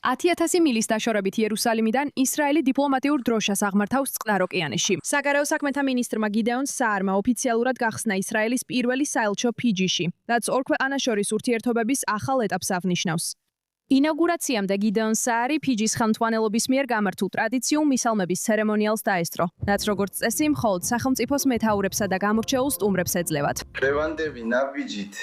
10,000 მილის დაშორებით იერუსალიმიდან ისრაელი დიპლომატიურ დროშას აღმართავს წყნარ ოკეანეში. საგარეო საქმეთა მინისტრმა გიდეონ საარმა ოფიციალურად გახსნა ისრაელის პირველი საელჩო ფიჯიში, რაც ორ ქვეყანას შორის ურთიერთობების ახალ ეტაპს აღნიშნავს. ინაუგურაციამდე გიდეონ საარი ფიჯის ხელმძღვანელობის მიერ გამართულ ტრადიციულ მისალმების ცერემონიალს დაესწრო, რაც როგორც წესი მხოლოდ სახელმწიფოს მეთაურებსა და გამორჩეულ სტუმრებს ეძლევათ. დღევანდელი ნაბიჯით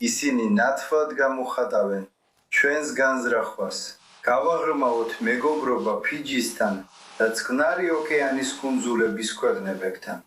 ისინი ნათლად გამოხატავენ ჩვენს განზრახვას. გავაღრმავოთ მეგობრობა ფიჯისთან და წყნარი ოკეანის კუნძულების ქვეყნებთან.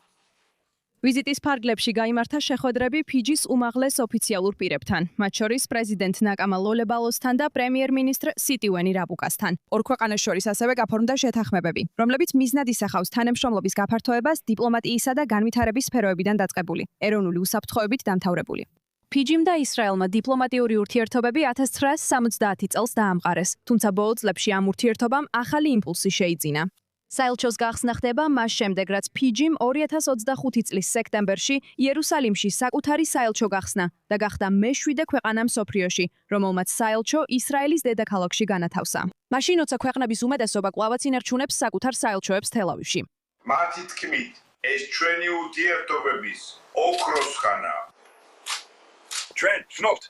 ვიზიტის ფარგლებში გაიმართა შეხვედრები ფიჯის უმაღლეს ოფიციალურ პირებთან, მათ შორის პრეზიდენტ ნაკამა ლოლებალოსთან და პრემიერ-მინისტრ სიტივენი რაბუკასთან. ორ ქვეყანას შორის ასევე გაფორმდა შეთანხმებები, რომლებიც მიზნად ისახავს თანამშრომლობის გაფართოებას დიპლომატიისა და განვითარების სფეროებიდან დაწყებული, ეროვნული უსაფრთხოებით დამთავრებული. ფიჯიმ და ისრაელმა დიპლომატიური ურთიერთობები 1970 წელს დაამყარეს, თუმცა ბოლო წლებში ამ ურთიერთობამ ახალი იმპულსი შეიძინა. საელჩოს გახსნა ხდება მას შემდეგ, რაც ფიჯიმ 2025 წლის სექტემბერში იერუსალიმში საკუთარი საელჩო გახსნა და გახდა მე-7 ქვეყანა მსოფლიოში, რომელმაც საელჩო ისრაელის დედაქალაქში განათავსა. მაშინ როცა ქვეყნების უმეტესობა კვლავაც ინარჩუნებს საკუთარ საელჩოებს თელ-ავივში. მათი თქმით, ეს ჩვენი ურთიერთობების ოქროს ხანაა. ჩვენ ვცნობთ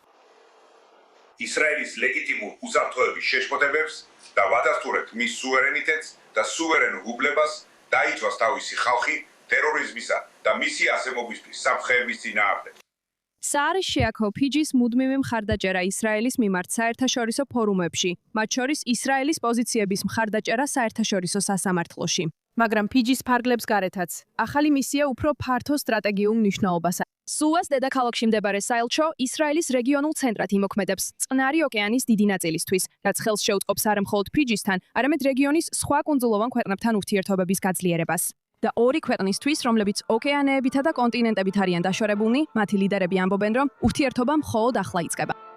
ისრაელის ლეგიტიმურ უსაფრთხოების შეშფოთებებს და ვადასტურებთ მის სუვერენიტეტს და სუვერენულ უბლებას დაიცვას თავისი ხალხი ტერორიზმისა და მისი ასემობისთვის საფრთხეების წინააღმდეგ. საარი შეაქო ფიჯის მუდმივი მხარდაჭერა ისრაელის მიმართ საერთაშორისო ფორუმებში, მათ შორის ისრაელის პოზიციების მხარდაჭერა საერთაშორისო სასამართლოში. მაგრამ ფიჯის ფარგლებს გარეთაც, ახალი მისია უფრო ფართო სტრატეგიულ მნიშვნელობას. სუას დედაქალაქში მდებარე საელჩო ისრაელის რეგიონულ ცენტრად იმოქმედებს წყნარი ოკეანის დიდი ნაწილისთვის, რაც ხელს შეუწყობს არა მხოლოდ ფიჯისთან, არამედ რეგიონის სხვა კუნძულოვან ქვეყნებთან ურთიერთობების გაძლიერებას. და ორი ქვეყნისთვის, რომლებიც ოკეანეებითა და კონტინენტებით არიან დაშორებულნი, მათი ლიდერები ამბობენ, რომ ურთიერთობა მხოლოდ ახლა იწყება.